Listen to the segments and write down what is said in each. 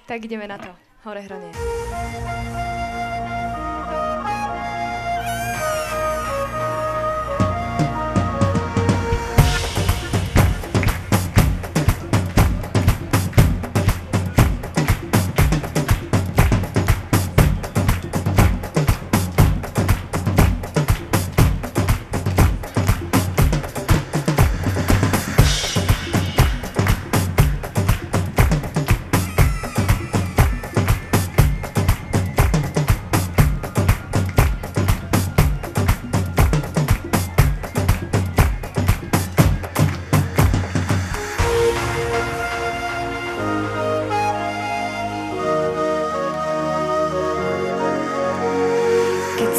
Tak ideme na to. Hore Hronie.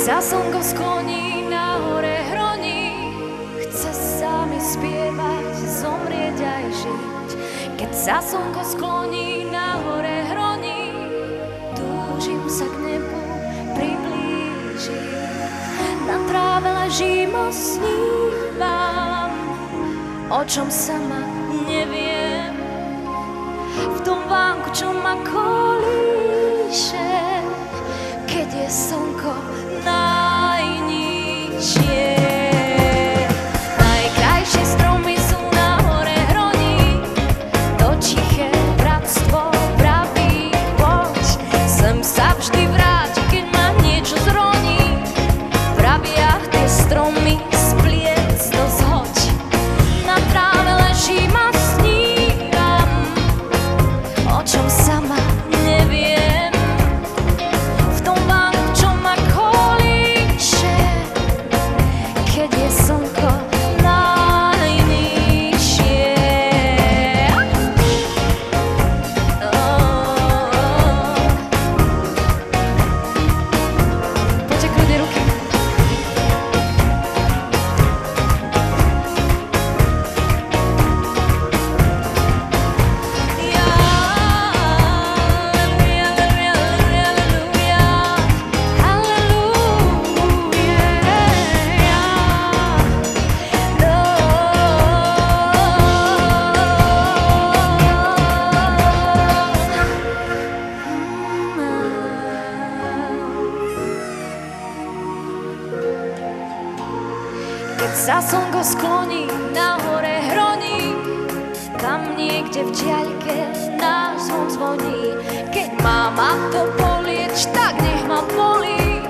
Sa slnko skloní na hore Hroní, chce sa mi spievať, zomrieť aj žiť. Keď sa slnko skloní na hore Hroní, túžim sa k nebu priblížiť. Na tráve ležím a snívam, o čom sama neviem. V tom vánku, čo ma kolíše, keď je slnko najnižšie. Najkrajšie stromy sú na hore Hroní, to tiché bratstvo praví, poď sem sa vždy vráť, keď ma niečo zroní. Pravia tie stromy spliec to zhoď. Na tráve ležím a snívam, o čom sama neviem. Keď sa slnko skloní na hore Hroní, tam niekde v diaľke náš zvon zvoní. Keď má ma to bolieť, tak nech ma bolí,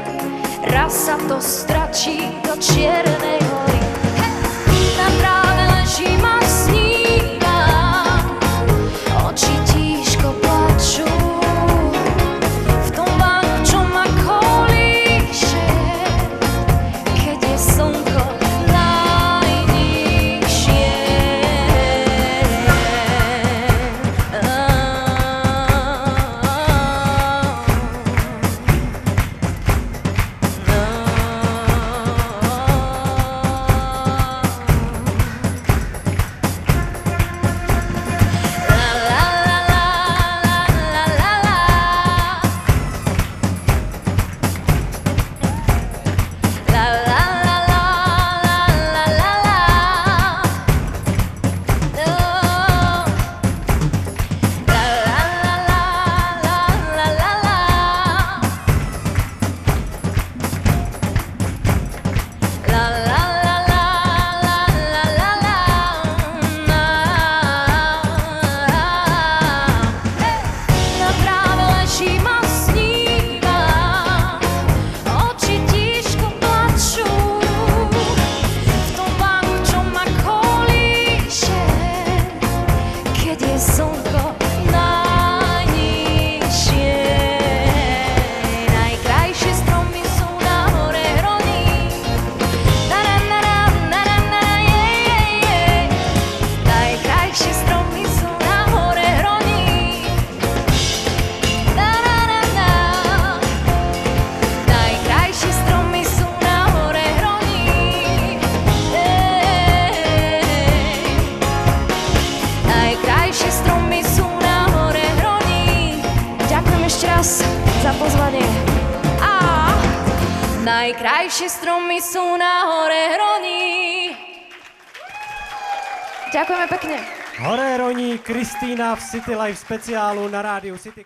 raz sa to stračí do Čiernej hory. Na tráve ležím a snívam, oči tížko plačú. V tom vánku, čo ma kolíše, keď je slnko za pozvanie. Najkrajšie stromy sú na hore Hroní. Ďakujeme pekne. Hore Hroní, Kristína v City Life speciálu na rádiu City.